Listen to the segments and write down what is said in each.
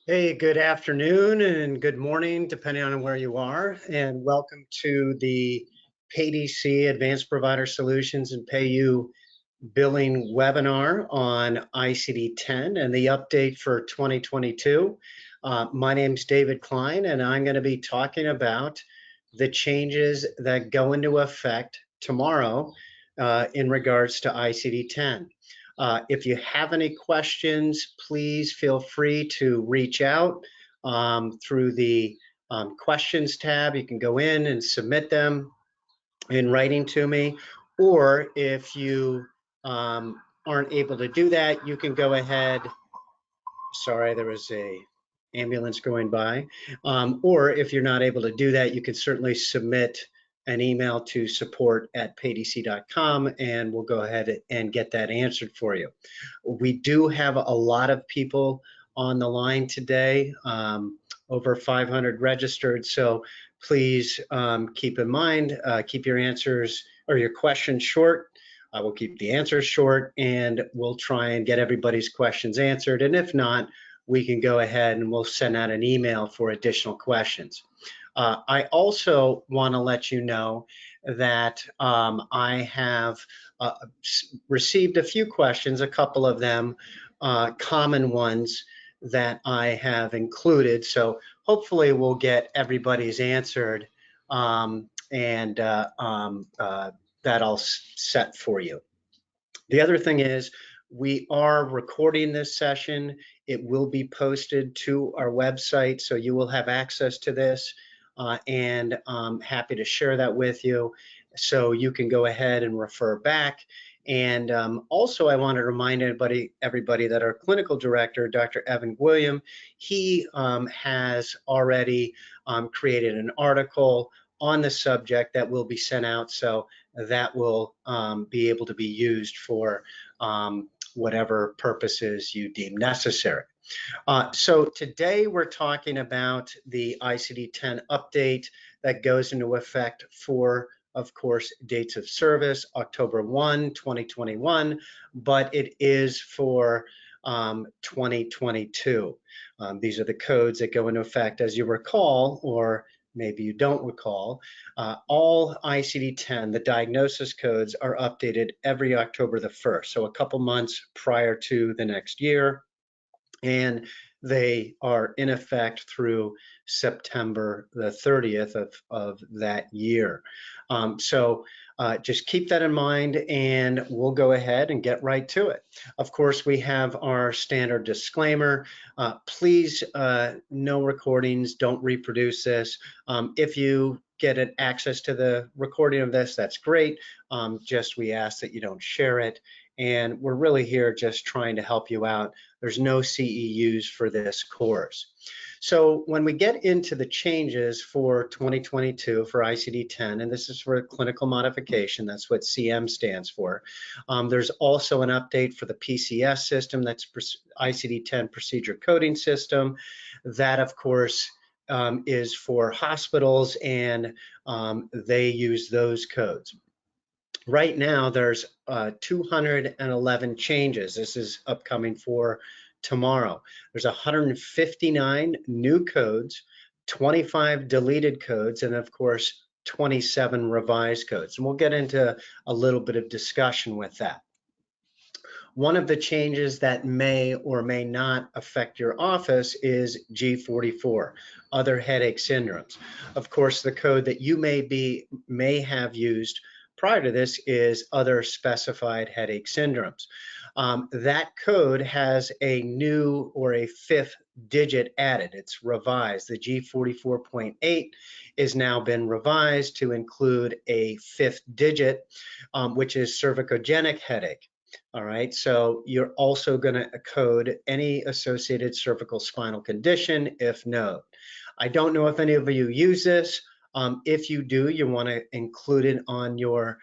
Hey, good afternoon and good morning, depending on where you are, and welcome to the PayDC Advanced Provider Solutions and PayU Billing webinar on ICD 10 and the update for 2022. My name's David Klein, and I'm going to be talking about the changes that go into effect tomorrow in regards to ICD 10. If you have any questions, please feel free to reach out through the questions tab. You can go in and submit them in writing to me, or if you aren't able to do that, you can go ahead. Sorry, there was a ambulance going by. Or if you're not able to do that, you can certainly submit an email to support@paydc.com and we'll go ahead and get that answered for you. We do have a lot of people on the line today, over 500 registered, so please keep in mind, keep your answers or your questions short. I will keep the answers short and we'll try and get everybody's questions answered. And if not, we can go ahead and we'll send out an email for additional questions. I also want to let you know that I have received a few questions, a couple of them, common ones that I have included. So hopefully we'll get everybody's answered and that all set for you. The other thing is we are recording this session. It will be posted to our website, so you will have access to this, and I'm happy to share that with you so you can go ahead and refer back. And also I want to remind everybody that our clinical director, Dr. Evan William, he has already created an article on the subject that will be sent out, so that will be able to be used for whatever purposes you deem necessary. So today we're talking about the ICD-10 update that goes into effect for, of course, dates of service, October 1, 2021, but it is for 2022. These are the codes that go into effect. As you recall, or maybe you don't recall, all ICD-10, the diagnosis codes, are updated every October the 1st, so a couple months prior to the next year, and they are in effect through September the 30th of that year. So just keep that in mind and we'll go ahead and get right to it. Of course, we have our standard disclaimer. Please, no recordings, don't reproduce this. If you get an access to the recording of this, that's great. Just we ask that you don't share it. And we're really here just trying to help you out. There's no CEUs for this course. So when we get into the changes for 2022 for ICD-10, and this is for clinical modification, that's what CM stands for. There's also an update for the PCS system, that's ICD-10 procedure coding system. That, of course, is for hospitals, and they use those codes. Right now, there's 211 changes. This is upcoming for tomorrow. There's 159 new codes, 25 deleted codes, and of course, 27 revised codes. And we'll get into a little bit of discussion with that. One of the changes that may or may not affect your office is G44, other headache syndromes. Of course, the code that you may have used prior to this is other specified headache syndromes. That code has a new or a fifth digit added. It's revised. The G44.8 is now been revised to include a fifth digit, which is cervicogenic headache. All right, so you're also going to code any associated cervical spinal condition if known. I don't know if any of you use this. If you do, you want to include it on your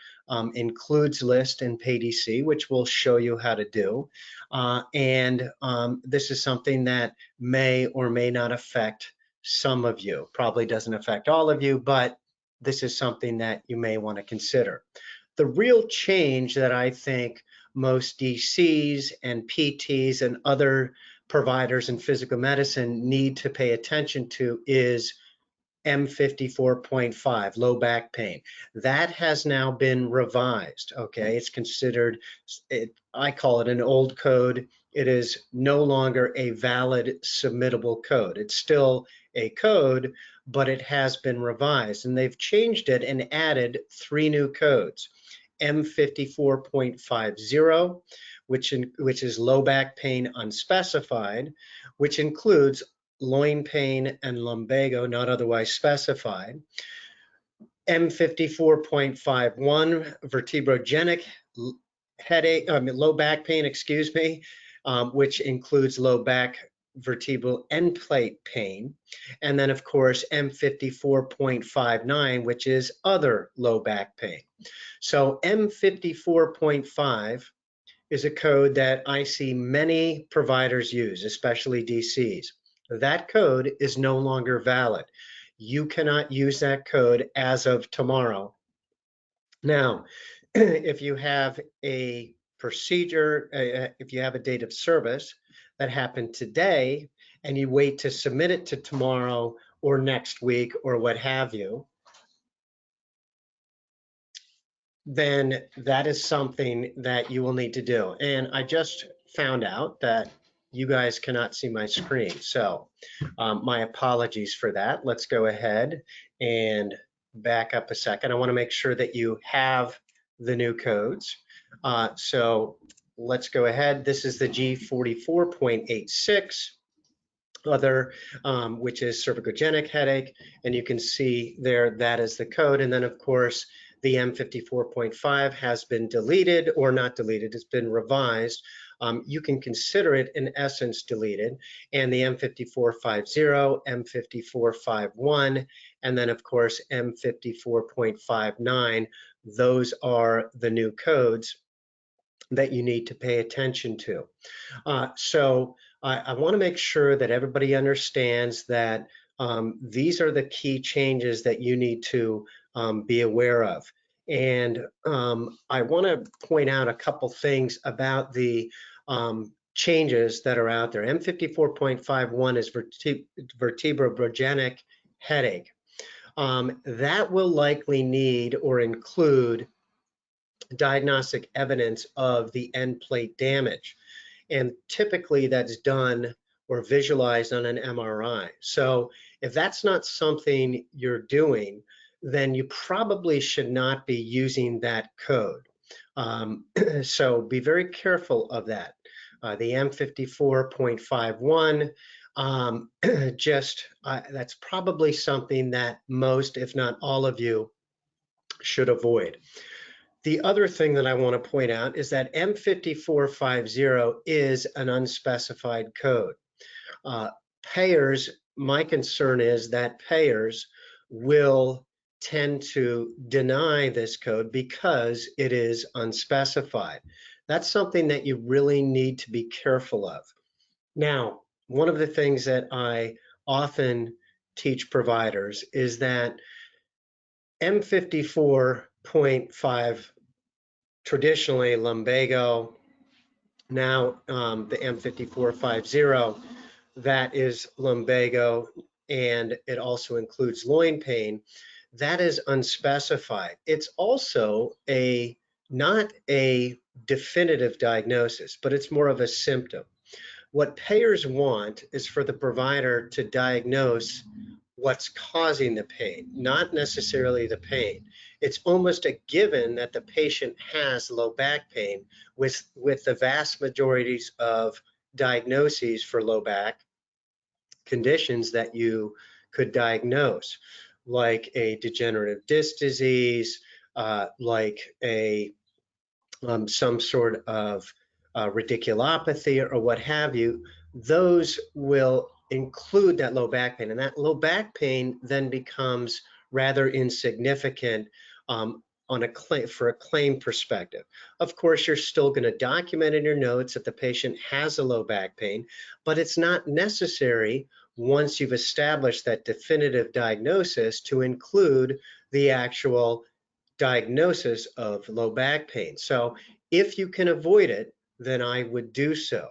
includes list in PayDC, which we'll show you how to do. This is something that may or may not affect some of you. Probably doesn't affect all of you, but this is something that you may want to consider. The real change that I think most DCs and PTs and other providers in physical medicine need to pay attention to is M54.5, low back pain. That has now been revised, okay? It's considered, I call it an old code. It is no longer a valid submittable code. It's still a code, but it has been revised, and they've changed it and added 3 new codes. M54.50, which is low back pain unspecified, which includes loin pain and lumbago not otherwise specified. M54.51, vertebrogenic headache, low back pain, excuse me, which includes low back vertebral end plate pain. And then of course, M54.59, which is other low back pain. So M54.5 is a code that I see many providers use, especially DCs. That code is no longer valid. You cannot use that code as of tomorrow. Now, if you have a procedure, if you have a date of service that happened today and you wait to submit it to tomorrow or next week or what have you, then that is something that you will need to do. And I just found out that you guys cannot see my screen. So my apologies for that. Let's go ahead and back up a second. I want to make sure that you have the new codes. So let's go ahead. This is the G44.86. Other, which is cervicogenic headache, and you can see there that is the code. And then of course the M54.5 has been deleted, or not deleted, it's been revised. You can consider it in essence deleted, and the M54.50, M54.51, and then of course M54.59, those are the new codes that you need to pay attention to. So I want to make sure that everybody understands that these are the key changes that you need to be aware of. And I want to point out a couple things about the changes that are out there. M54.51 is vertebrogenic headache. That will likely need or include diagnostic evidence of the end plate damage. And typically that's done or visualized on an MRI. So if that's not something you're doing, then you probably should not be using that code. So be very careful of that. The M54.51, that's probably something that most, if not all of you, should avoid. The other thing that I want to point out is that M54.50 is an unspecified code. Payers, my concern is that payers will tend to deny this code because it is unspecified. That's something that you really need to be careful of. Now, one of the things that I often teach providers is that M54.5, traditionally lumbago, now the M54.50, that is lumbago, and it also includes loin pain. That is unspecified. It's also not a definitive diagnosis, but it's more of a symptom. What payers want is for the provider to diagnose what's causing the pain, not necessarily the pain. It's almost a given that the patient has low back pain with the vast majorities of diagnoses for low back conditions that you could diagnose, like a degenerative disc disease, like some sort of radiculopathy or what have you. Those will include that low back pain, and that low back pain then becomes rather insignificant on a claim, for a claim perspective. Of course, you're still going to document in your notes that the patient has a low back pain, but it's not necessary once you've established that definitive diagnosis to include the actual diagnosis of low back pain. So if you can avoid it, then I would do so.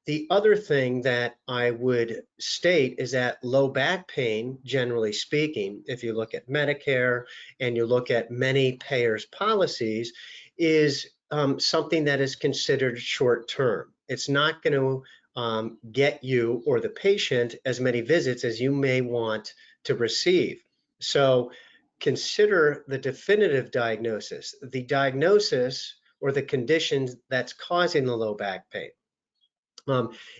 The other thing that I would state is that low back pain, generally speaking, if you look at Medicare and you look at many payers' policies, is something that is considered short term. It's not going to get you or the patient as many visits as you may want to receive. So consider the definitive diagnosis, the diagnosis or the condition that's causing the low back pain.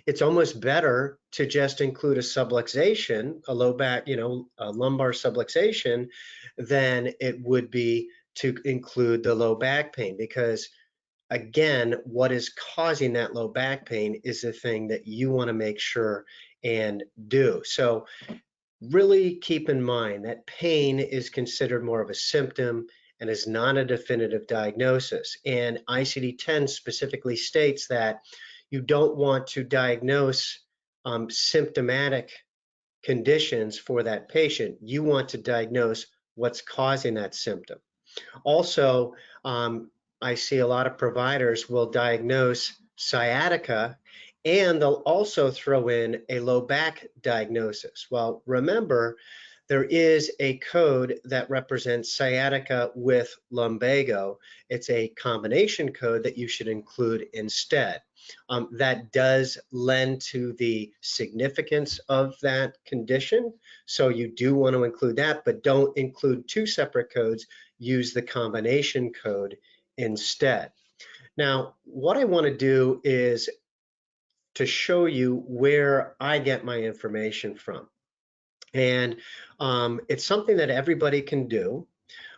It's almost better to just include a subluxation, a low back, a lumbar subluxation, than it would be to include the low back pain, because again, what is causing that low back pain is the thing that you want to make sure and do. So really keep in mind that pain is considered more of a symptom and is not a definitive diagnosis. And ICD-10 specifically states that you don't want to diagnose symptomatic conditions for that patient. You want to diagnose what's causing that symptom. Also, I see a lot of providers will diagnose sciatica, and they'll also throw in a low back diagnosis. Well, remember, there is a code that represents sciatica with lumbago. It's a combination code that you should include instead. That does lend to the significance of that condition. So you do want to include that, but don't include two separate codes. Use the combination code instead. Now, what I want to do is to show you where I get my information from. And it's something that everybody can do.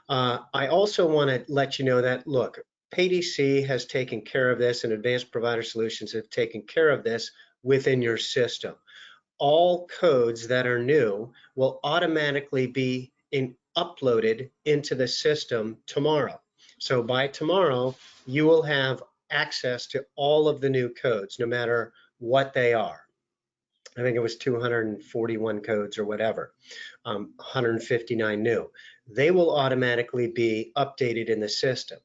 I also want to let you know that, look, PDC has taken care of this, and Advanced Provider Solutions have taken care of this within your system. All codes that are new will automatically be uploaded into the system tomorrow. So by tomorrow, you will have access to all of the new codes, no matter what they are. I think it was 241 codes or whatever, 159 new. They will automatically be updated in the system.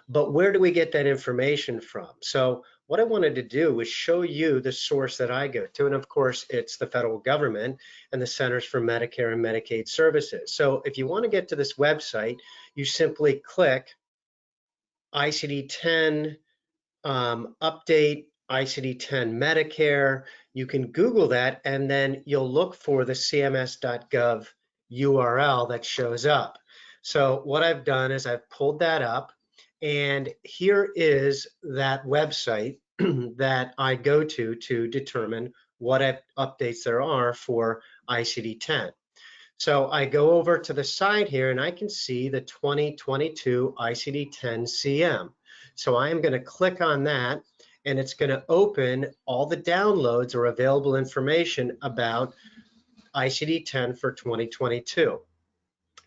But where do we get that information from? So what I wanted to do was show you the source that I go to. And of course, it's the federal government and the Centers for Medicare and Medicaid Services. So if you want to get to this website, you simply click ICD-10 update, ICD-10 Medicare. You can Google that, and then you'll look for the cms.gov URL that shows up. So what I've done is I've pulled that up, and here is that website that I go to determine what updates there are for ICD-10. So I go over to the side here, and I can see the 2022 ICD-10 CM. So I am going to click on that, and it's going to open all the downloads or available information about ICD-10 for 2022.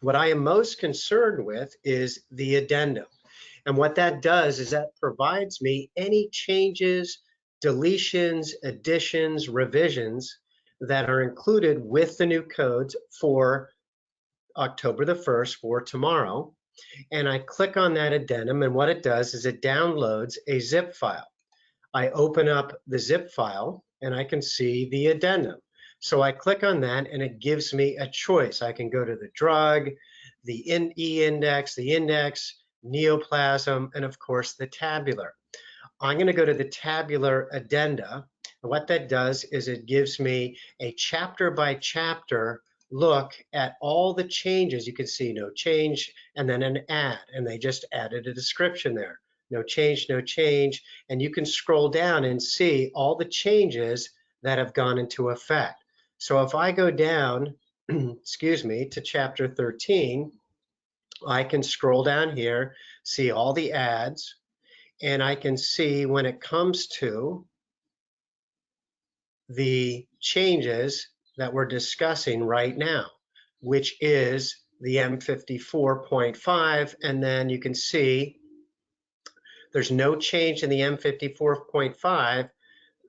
What I am most concerned with is the addendum. And what that does is that provides me any changes, deletions, additions, revisions that are included with the new codes for October the 1st, for tomorrow. And I click on that addendum, and what it does is it downloads a zip file. I open up the zip file, and I can see the addendum. So I click on that, and it gives me a choice. I can go to the drug, the E-index, the index, neoplasm, and of course the tabular. I'm going to go to the tabular addenda. And what that does is it gives me a chapter by chapter look at all the changes. You can see no change, and then an add, and they just added a description there. No change, no change. And you can scroll down and see all the changes that have gone into effect. So if I go down, excuse me, to chapter 13, I can scroll down here, see all the adds, and I can see when it comes to the changes that we're discussing right now, which is the M54.5, and then you can see there's no change in the M54.5.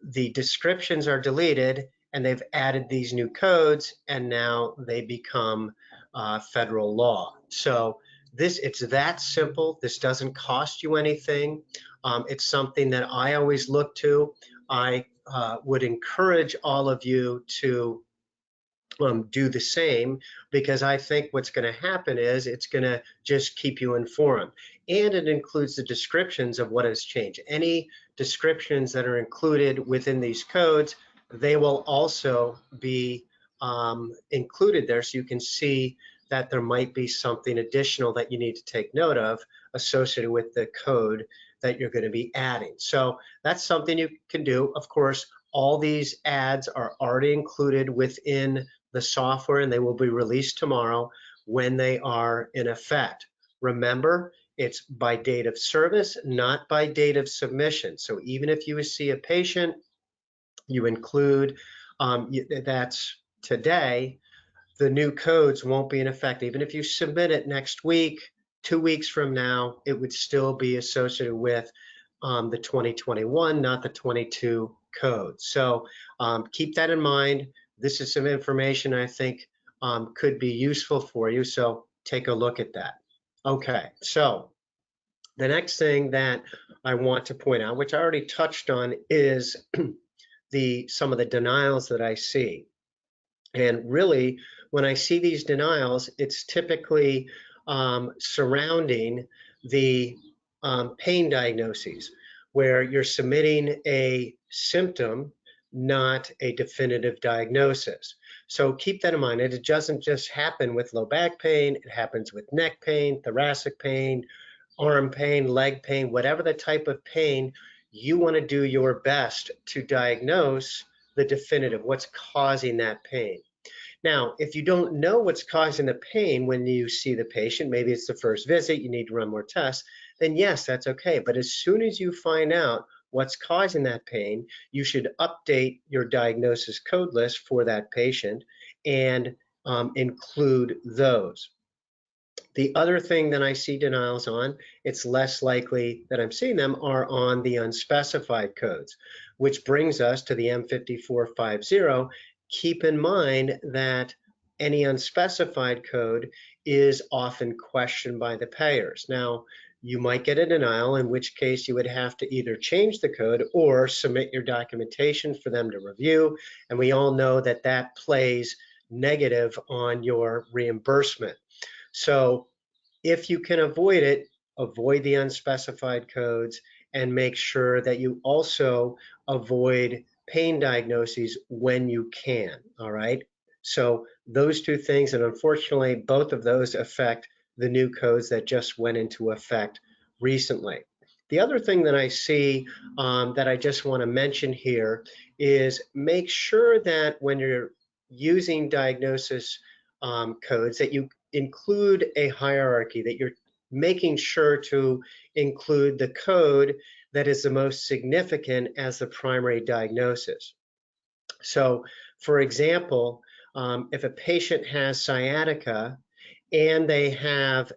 The descriptions are deleted, and they've added these new codes, and now they become federal law. So it's that simple. This doesn't cost you anything. It's something that I always look to. I would encourage all of you to do the same, because I think what's going to happen is it's going to just keep you informed. And it includes the descriptions of what has changed. Any descriptions that are included within these codes, they will also be included there, so you can see that there might be something additional that you need to take note of associated with the code that you're going to be adding. So that's something you can do. Of course, all these ads are already included within the software, and they will be released tomorrow when they are in effect. Remember, it's by date of service, not by date of submission. So even if you see a patient, you include, that's today, the new codes won't be in effect. Even if you submit it next week, 2 weeks from now, it would still be associated with the 2021, not the 22 code. So keep that in mind. This is some information I think could be useful for you, so take a look at that. Okay, so the next thing that I want to point out, which I already touched on, is some of the denials that I see. And really, when I see these denials, it's typically surrounding the pain diagnoses, where you're submitting a symptom, not a definitive diagnosis. So keep that in mind. It doesn't just happen with low back pain. It happens with neck pain, thoracic pain, arm pain, leg pain, whatever the type of pain. You want to do your best to diagnose the definitive, what's causing that pain. Now, if you don't know what's causing the pain when you see the patient, maybe it's the first visit, you need to run more tests, then yes, that's okay. But as soon as you find out what's causing that pain, you should update your diagnosis code list for that patient and include those. The other thing that I see denials on, it's less likely that I'm seeing them, are on the unspecified codes, which brings us to the M5450. Keep in mind that any unspecified code is often questioned by the payers. Now, you might get a denial, in which case you would have to either change the code or submit your documentation for them to review. And we all know that that plays negative on your reimbursement. So if you can avoid it, avoid the unspecified codes and make sure that you also avoid pain diagnoses when you can, all right? So those two things, and unfortunately, both of those affect the new codes that just went into effect recently. The other thing that I see that I just want to mention here is make sure that when you're using diagnosis codes that you include a hierarchy, that you're making sure to include the code that is the most significant as the primary diagnosis. So, for example, if a patient has sciatica and they have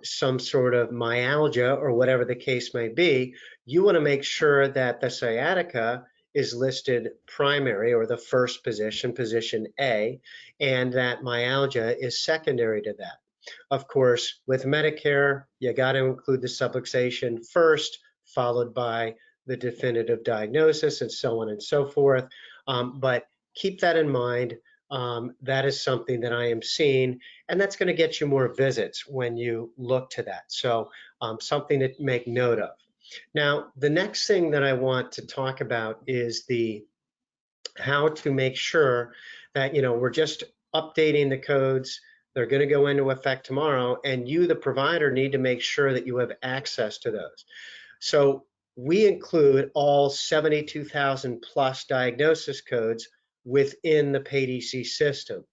some sort of myalgia or whatever the case may be, you want to make sure that the sciatica is listed primary, or the first position, position A, and that myalgia is secondary to that. Of course, with Medicare, you got to include the subluxation first, followed by the definitive diagnosis, and so on and so forth. But keep that in mind. That is something that I am seeing, and that's going to get you more visits when you look to that. So something to make note of. Now, the next thing that I want to talk about is how to make sure that, we're just updating the codes. They're going to go into effect tomorrow, and you, the provider, need to make sure that you have access to those. So we include all 72,000 plus diagnosis codes within the PAID-EC system.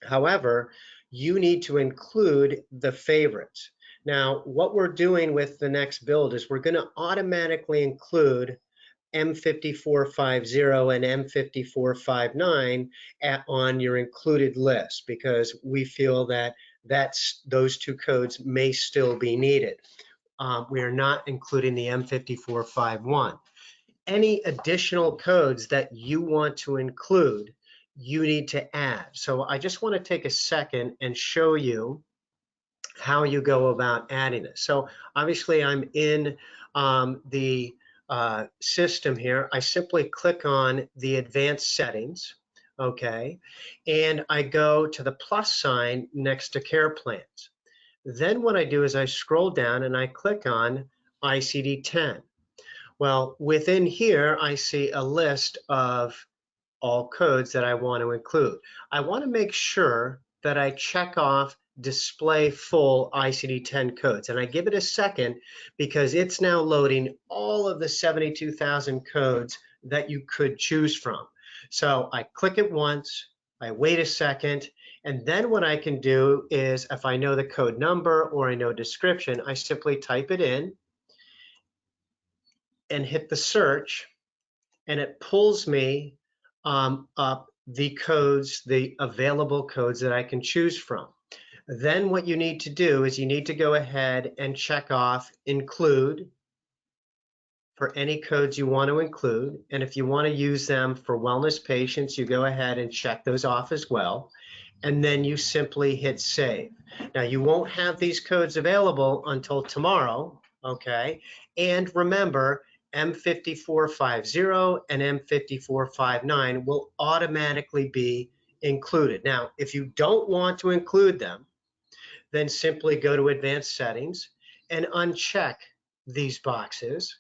However, you need to include the favorites. Now, what we're doing with the next build is we're going to automatically include M5450 and M5459 on your included list, because we feel that those two codes may still be needed. We are not including the M5451. Any additional codes that you want to include, you need to add. So I just want to take a second and show you how you go about adding this. So obviously I'm in the system here, I simply click on the advanced settings, okay, and I go to the plus sign next to care plans. Then what I do is I scroll down and I click on ICD-10. Well, within here, I see a list of all codes that I want to include. I want to make sure that I check off display full ICD-10 codes, and I give it a second because it's now loading all of the 72,000 codes that you could choose from. So I click it once, I wait a second, and then what I can do is, if I know the code number or I know description, I simply type it in and hit the search, and it pulls me up the codes, the available codes that I can choose from. Then what you need to do is you need to go ahead and check off include for any codes you want to include. And if you want to use them for wellness patients, you go ahead and check those off as well. And then you simply hit save. Now you won't have these codes available until tomorrow, okay? And remember, M5450 and M5459 will automatically be included. Now, if you don't want to include them, then simply go to advanced settings and uncheck these boxes,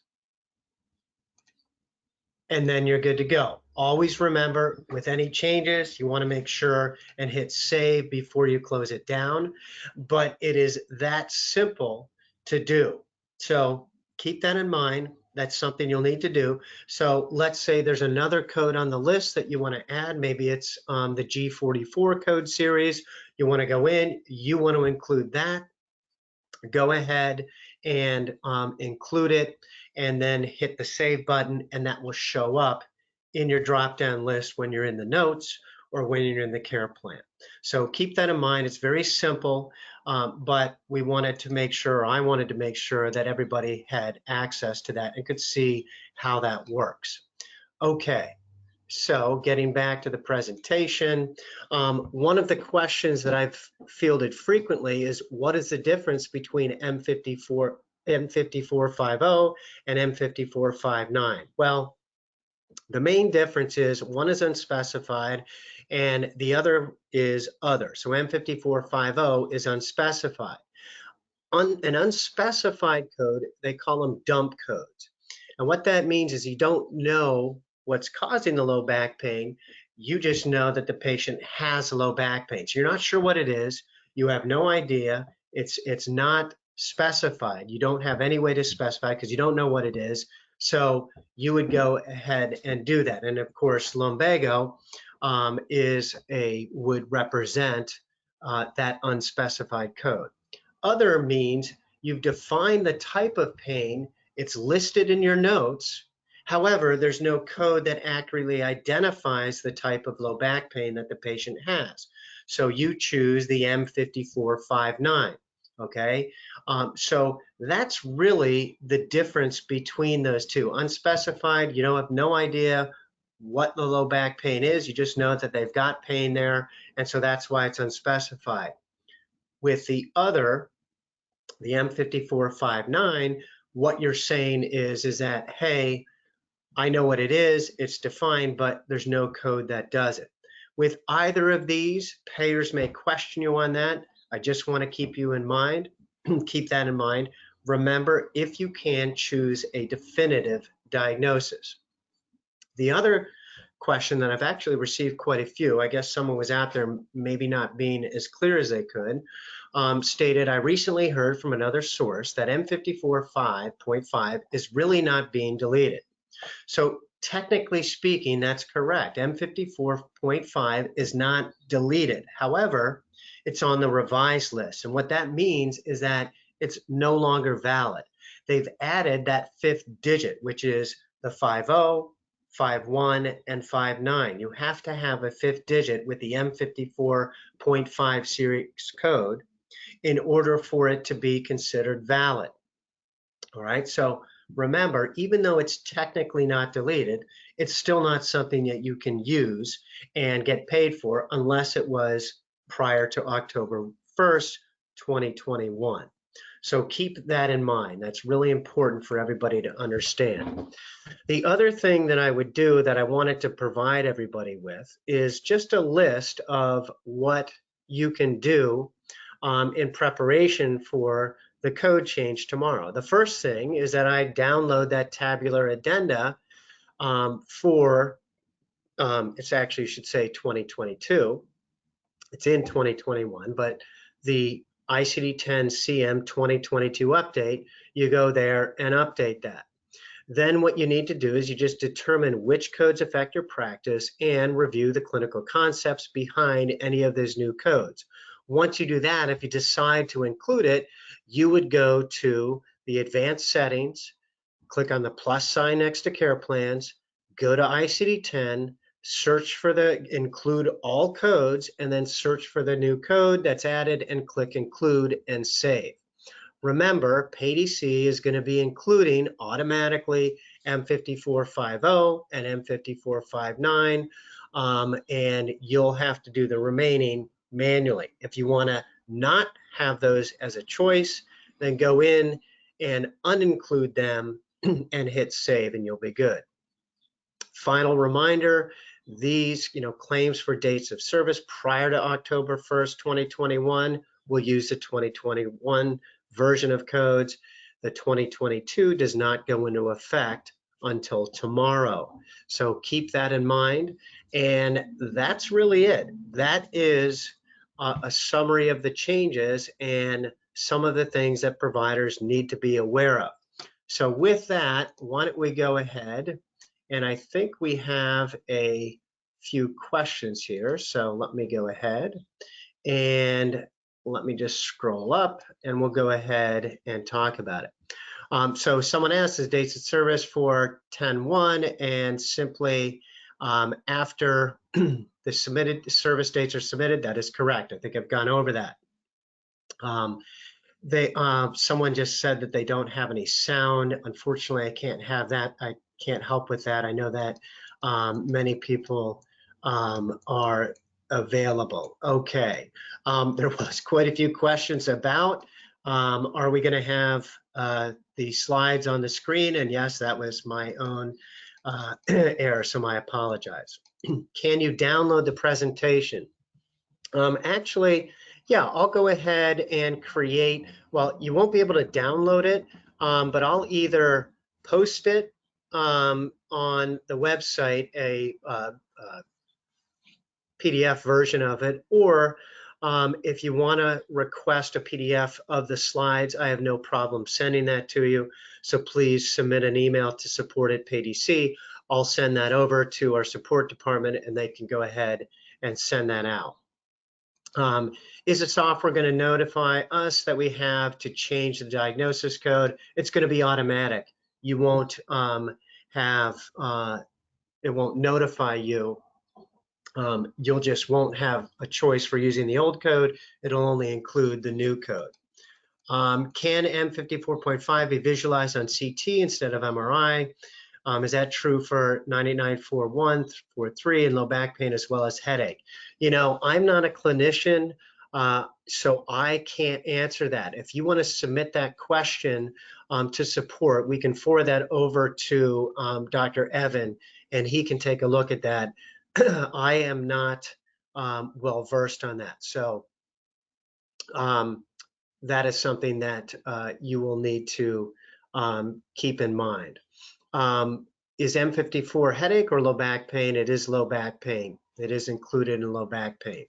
and then you're good to go. Always remember, with any changes, you want to make sure and hit save before you close it down, but it is that simple to do. So keep that in mind. That's something you'll need to do. So let's say there's another code on the list that you want to add. Maybe it's the G44 code series. You want to go in, you want to include that. Go ahead and include it, and then hit the save button, and that will show up in your drop-down list when you're in the notes or when you're in the care plan. So keep that in mind. It's very simple, but we wanted to make sure, I wanted to make sure that everybody had access to that and could see how that works. Okay. So getting back to the presentation, one of the questions that I've fielded frequently is, what is the difference between M5450 and M5459? Well, the main difference is one is unspecified and the other is other. So M5450 is unspecified. An unspecified code, they call them dump codes. And what that means is you don't know what's causing the low back pain. You just know that the patient has low back pain. So you're not sure what it is. You have no idea. It's not specified. You don't have any way to specify because you don't know what it is. So you would go ahead and do that. And of course, lumbago would represent that unspecified code. Other means you've defined the type of pain. It's listed in your notes. However, there's no code that accurately identifies the type of low back pain that the patient has. So you choose the M5459, okay? So that's really the difference between those two. Unspecified, you don't have no idea what the low back pain is. You just know that they've got pain there, and so that's why it's unspecified. With the other, the M5459, what you're saying is that, hey, I know what it is, it's defined, but there's no code that does it. With either of these, payers may question you on that. I just want to keep you in mind, keep that in mind. Remember, if you can, choose a definitive diagnosis. The other question that I've actually received quite a few, I guess someone was out there maybe not being as clear as they could, stated, I recently heard from another source that M54.5 is really not being deleted. So technically speaking, that's correct. M54.5 is not deleted. However, it's on the revised list. And what that means is that it's no longer valid. They've added that fifth digit, which is the 50, 51, and 59. You have to have a fifth digit with the M54.5 series code in order for it to be considered valid. All right, so remember, even though it's technically not deleted, it's still not something that you can use and get paid for unless it was prior to October 1st, 2021. So keep that in mind. That's really important for everybody to understand. The other thing that I would do that I wanted to provide everybody with is just a list of what you can do in preparation for the code change tomorrow. The first thing is that I download that tabular addenda for, it's actually, should say 2022. It's in 2021, but the ICD-10 CM 2022 update, you go there and update that. Then what you need to do is you just determine which codes affect your practice and review the clinical concepts behind any of those new codes. Once you do that, if you decide to include it, you would go to the advanced settings, click on the plus sign next to care plans, go to ICD-10, search for the include all codes, and then search for the new code that's added and click include and save. Remember, PADC is going to be including automatically M5450 and M5459, and you'll have to do the remaining manually. If you want to not have those as a choice, then go in and uninclude them and hit save, and you'll be good. Final reminder, these claims for dates of service prior to October 1st, 2021 will use the 2021 version of codes. The 2022 does not go into effect until tomorrow. So keep that in mind. And that's really it. That is a summary of the changes and some of the things that providers need to be aware of. So with that, why don't we go ahead, and I think we have a few questions here. So let me go ahead and let me just scroll up and we'll go ahead and talk about it. So someone asked, is dates of service for 10/1, and simply after the submitted service dates are submitted, that is correct. I think I've gone over that. Someone just said that they don't have any sound. Unfortunately, I can't have that. I can't help with that. I know that many people are available. Okay. There was quite a few questions about, are we going to have the slides on the screen? And yes, that was my own error, so I apologize. Can you download the presentation? Actually, yeah, I'll go ahead and create, well, you won't be able to download it, but I'll either post it on the website, a PDF version of it, or if you want to request a PDF of the slides, I have no problem sending that to you. So please submit an email to support@PADC. I'll send that over to our support department and they can go ahead and send that out. Is the software going to notify us that we have to change the diagnosis code? It's going to be automatic. You won't it won't notify you. You'll just won't have a choice for using the old code. It'll only include the new code. Can M54.5 be visualized on CT instead of MRI? Is that true for 9941, 43, and low back pain as well as headache? I'm not a clinician, so I can't answer that. If you want to submit that question to support, we can forward that over to Dr. Evan, and he can take a look at that. I am not well versed on that. So that is something that you will need to keep in mind. Is M54 headache or low back pain? It is low back pain. It is included in low back pain.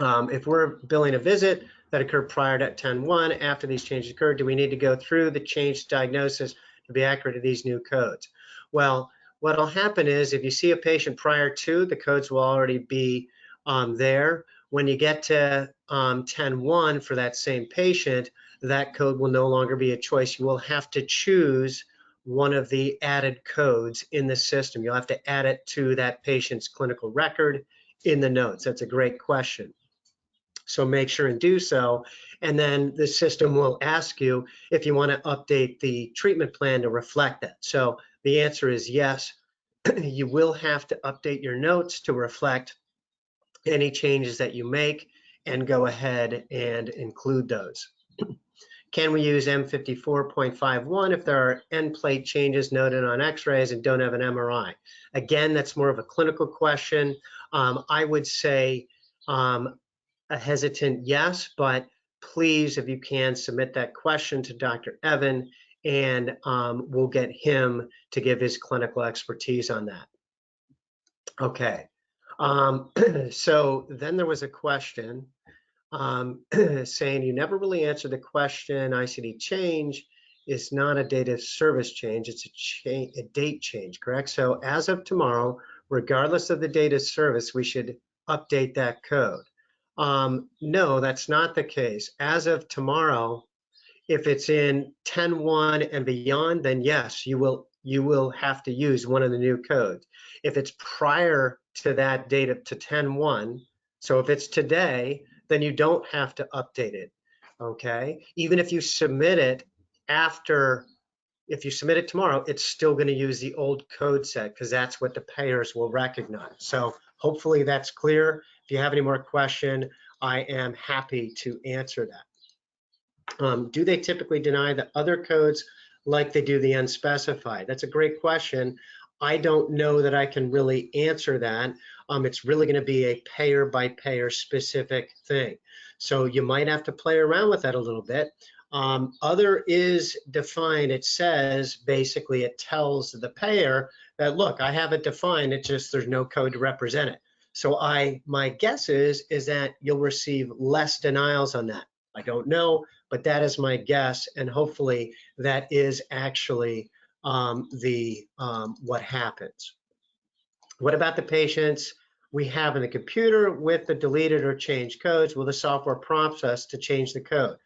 If we're billing a visit that occurred prior to 10/1, after these changes occurred, do we need to go through the changed diagnosis to be accurate to these new codes? Well, what will happen is if you see a patient prior to, the codes will already be there. When you get to 10/1 for that same patient, that code will no longer be a choice. You will have to choose one of the added codes in the system. You'll have to add it to that patient's clinical record in the notes. That's a great question. So make sure and do so. And then the system will ask you if you want to update the treatment plan to reflect that. So the answer is yes. You will have to update your notes to reflect any changes that you make and go ahead and include those. Can we use M54.51 if there are end plate changes noted on x-rays and don't have an MRI? Again, that's more of a clinical question. I would say a hesitant yes, but please, if you can, submit that question to Dr. Evan, and we'll get him to give his clinical expertise on that. Okay, so then there was a question saying you never really answered the question. ICD change is not a date of service change, it's a date change, correct? So as of tomorrow, regardless of the date of service, we should update that code. No, that's not the case. As of tomorrow, if it's in 10.1 and beyond, then yes, you will have to use one of the new codes. If it's prior to that date to 10.1, so if it's today, then you don't have to update it, okay? Even if you submit it after, if you submit it tomorrow, it's still going to use the old code set because that's what the payers will recognize. So hopefully that's clear. If you have any more question, I am happy to answer that. Do they typically deny the other codes like they do the unspecified? That's a great question. I don't know that I can really answer that. It's really going to be a payer by payer specific thing. So you might have to play around with that a little bit. Other is defined. It says, basically, it tells the payer that, look, I have it defined. It's just there's no code to represent it. So my guess is that you'll receive less denials on that. I don't know, but that is my guess, and hopefully that is actually what happens. What about the patients we have in the computer with the deleted or changed codes? Will the software prompt us to change the code?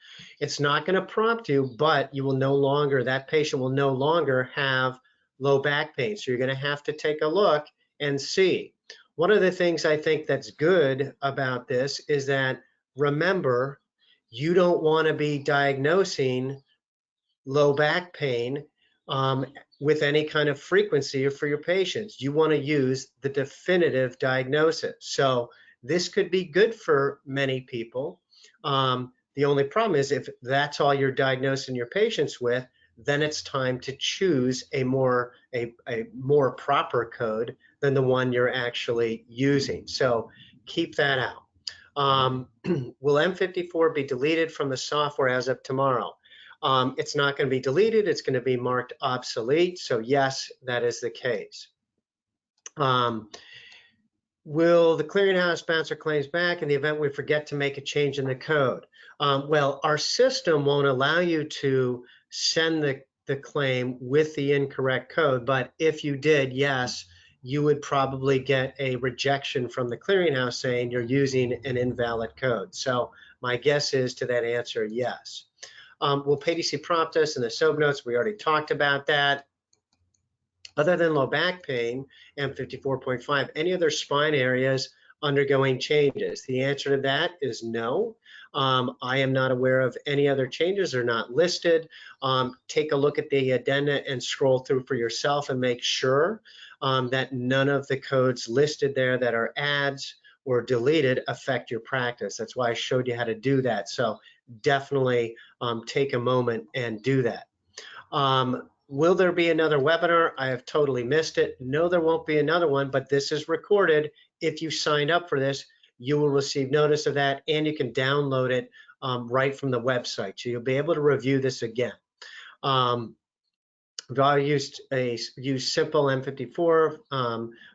It's not going to prompt you, but you will no longer, that patient will no longer have low back pain. So you're going to have to take a look and see. One of the things I think that's good about this is that, remember, you don't want to be diagnosing low back pain with any kind of frequency for your patients. You want to use the definitive diagnosis. So this could be good for many people. The only problem is if that's all you're diagnosing your patients with, then it's time to choose a more proper code than the one you're actually using. So keep that out. Will M54 be deleted from the software as of tomorrow? It's not going to be deleted. It's going to be marked obsolete. So yes, that is the case. Will the clearinghouse bounce our claims back in the event we forget to make a change in the code? Well, our system won't allow you to send the claim with the incorrect code, but if you did, yes, you would probably get a rejection from the clearinghouse saying you're using an invalid code. So my guess is to that answer, yes. Will PDC prompt us in the SOAP notes? We already talked about that. Other than low back pain, M54.5, any other spine areas undergoing changes? The answer to that is no. I am not aware of any other changes. They're not listed. Take a look at the addenda and scroll through for yourself and make sure that none of the codes listed there that are adds or deleted affect your practice. That's why I showed you how to do that. So definitely take a moment and do that. Will there be another webinar? I have totally missed it. No, there won't be another one, but this is recorded. If you signed up for this, you will receive notice of that, and you can download it right from the website. So you'll be able to review this again. I used simple M54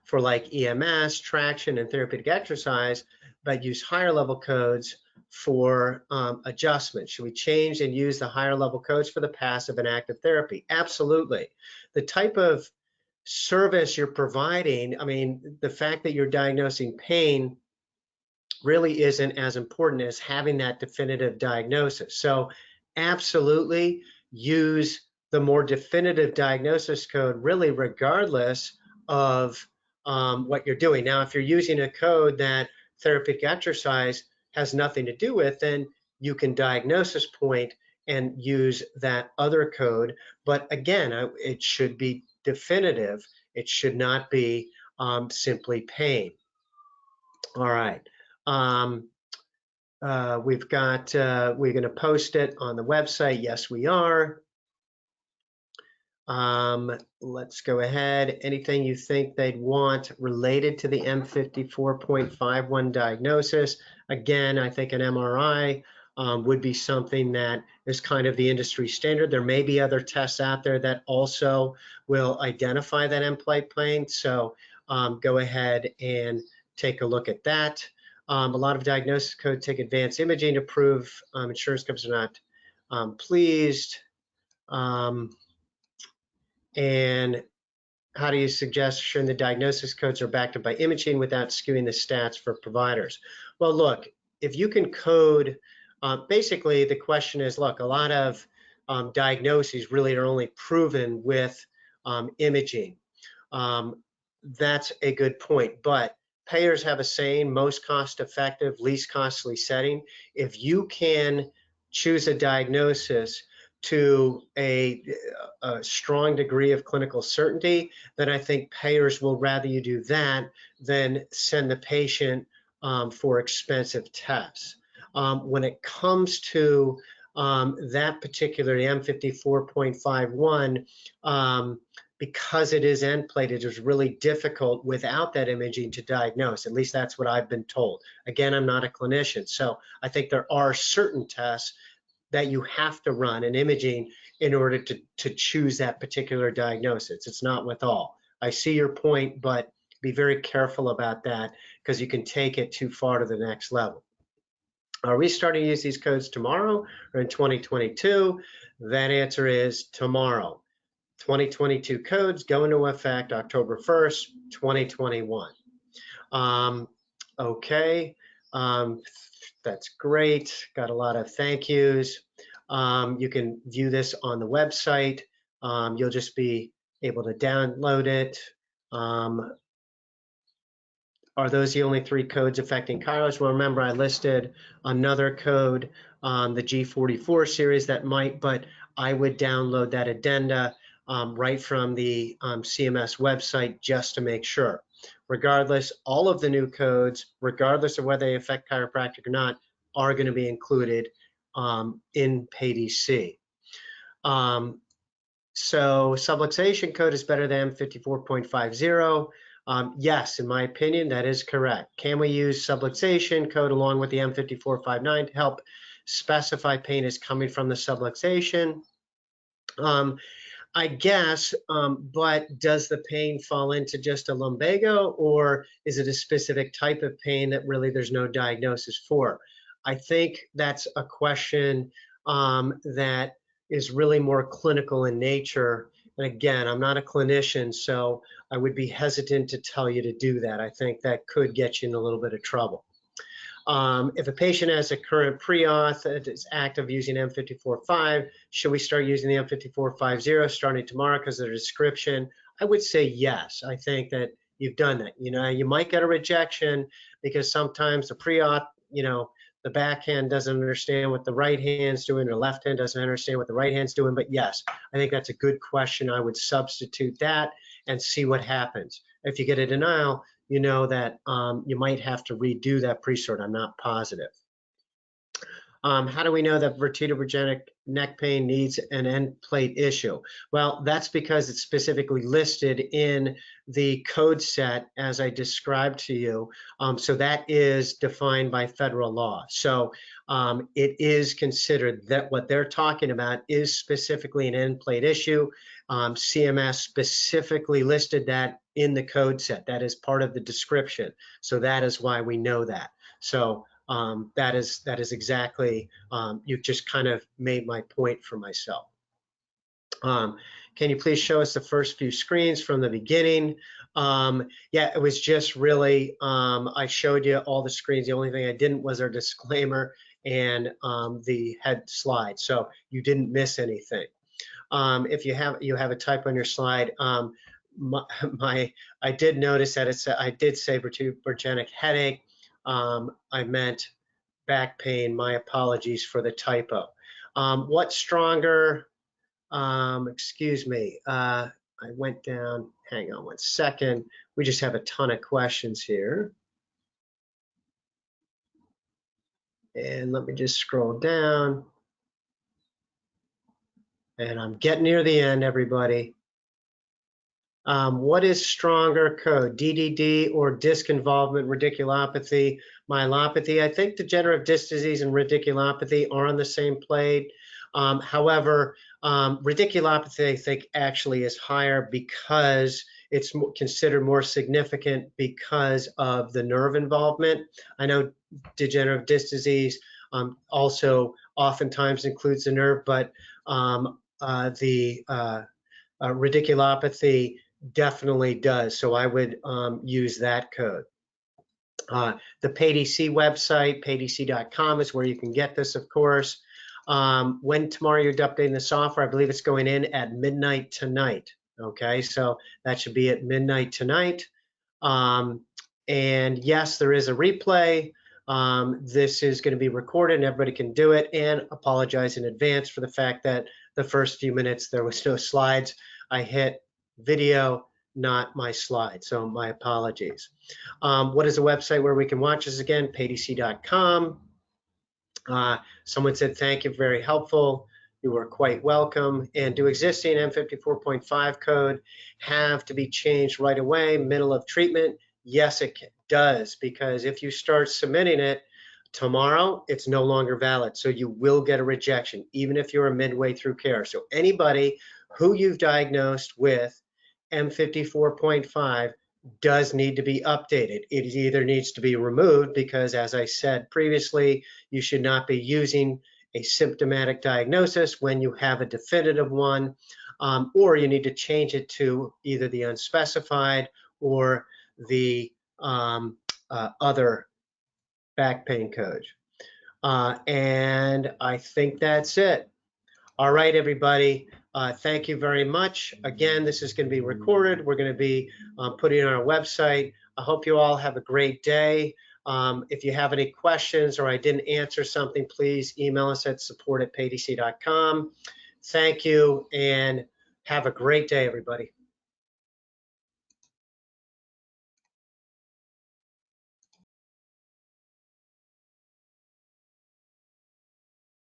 for like EMS, traction, and therapeutic exercise, but use higher level codes for adjustment. Should we change and use the higher level codes for the passive and active therapy? Absolutely. The type of service you're providing, I mean, the fact that you're diagnosing pain really isn't as important as having that definitive diagnosis. So absolutely use the more definitive diagnosis code, really regardless of what you're doing. Now, if you're using a code that therapeutic exercise has nothing to do with, then you can diagnosis point and use that other code. But again, it should be definitive. It should not be simply pain. All right. we've got, we're going to post it on the website. Yes, we are. Let's go ahead. Anything you think they'd want related to the M54.51 diagnosis? Again, I think an MRI would be something that is kind of the industry standard. There may be other tests out there that also will identify that end plane. So go ahead and take a look at that. A lot of diagnosis codes take advanced imaging to prove insurance companies are not pleased. And how do you suggest ensuring the diagnosis codes are backed up by imaging without skewing the stats for providers? Well, look, if you can code, basically the question is, look, a lot of diagnoses really are only proven with imaging. That's a good point, but payers have a saying, most cost-effective, least costly setting. If you can choose a diagnosis to a strong degree of clinical certainty, then I think payers will rather you do that than send the patient for expensive tests. When it comes to that particular M54.51, because it is end plated, it is really difficult without that imaging to diagnose. At least that's what I've been told. Again, I'm not a clinician, so I think there are certain tests that you have to run in imaging in order to choose that particular diagnosis. It's not with all. I see your point, but be very careful about that because you can take it too far to the next level. Are we starting to use these codes tomorrow or in 2022? That answer is tomorrow. 2022 codes go into effect October 1st, 2021. Okay, that's great. Got a lot of thank yous. You can view this on the website. You'll just be able to download it. Are those the only 3 codes affecting Kairos? Well, remember I listed another code, the G44 series that might, but I would download that addenda right from the CMS website just to make sure. Regardless, all of the new codes, regardless of whether they affect chiropractic or not, are going to be included in PAYDC. So subluxation code is better than 54.50. Yes, in my opinion, that is correct. Can we use subluxation code along with the M5459 to help specify pain is coming from the subluxation? I guess, but does the pain fall into just a lumbago, or is it a specific type of pain that really there's no diagnosis for? I think that's a question that is really more clinical in nature. And again, I'm not a clinician, so I would be hesitant to tell you to do that. I think that could get you in a little bit of trouble. If a patient has a current pre-auth that is active using M54.5, should we start using the M54.50 starting tomorrow because of the description? I would say yes. I think that you've done that. You know, you might get a rejection because sometimes the pre-auth, you know, the backhand doesn't understand what the right hand's doing, or the left hand doesn't understand what the right hand's doing. But yes, I think that's a good question. I would substitute that and see what happens. If you get a denial, you know that you might have to redo that pre-sort. I'm not positive. How do we know that vertebrogenic neck pain needs an end plate issue? Well, that's because it's specifically listed in the code set as I described to you. So that is defined by federal law. So it is considered that what they're talking about is specifically an end plate issue. CMS specifically listed that in the code set. That is part of the description. So that is why we know that. So that is exactly, you've just kind of made my point for myself. Can you please show us the first few screens from the beginning? Yeah, it was just really, I showed you all the screens. The only thing I didn't was our disclaimer and the head slide. So you didn't miss anything. If you have a typo on your slide, I did notice that I did say vertebrogenic headache. I meant back pain. My apologies for the typo. What's stronger? Excuse me. I went down. Hang on one second. We just have a ton of questions here. And let me just scroll down. And I'm getting near the end, everybody. What is stronger code, DDD or disc involvement, radiculopathy, myelopathy? I think degenerative disc disease and radiculopathy are on the same plate. However, radiculopathy, I think, actually is higher because it's considered more significant because of the nerve involvement. I know degenerative disc disease also oftentimes includes the nerve, but radiculopathy definitely does. So I would use that code. The PayDC website, paydc.com, is where you can get this, of course. When tomorrow you're updating the software, I believe it's going in at midnight tonight. Okay, so that should be at midnight tonight. And yes, there is a replay. This is going to be recorded and everybody can do it, and apologize in advance for the fact that the first few minutes there was no slides. I hit video, not my slide, so my apologies. What is the website where we can watch this again? paydc.com. Someone said, thank you, very helpful. You were quite welcome. And do existing M54.5 code have to be changed right away, middle of treatment? Yes, it does, because if you start submitting it tomorrow, it's no longer valid. So you will get a rejection, even if you're midway through care. So anybody who you've diagnosed with M54.5 does need to be updated. It either needs to be removed because, as I said previously, you should not be using a symptomatic diagnosis when you have a definitive one, or you need to change it to either the unspecified or the other back pain code. And I think that's it. All right, everybody. Thank you very much. Again, this is going to be recorded. We're going to be putting it on our website. I hope you all have a great day. If you have any questions or I didn't answer something, please email us at support@paydc.com. Thank you and have a great day, everybody.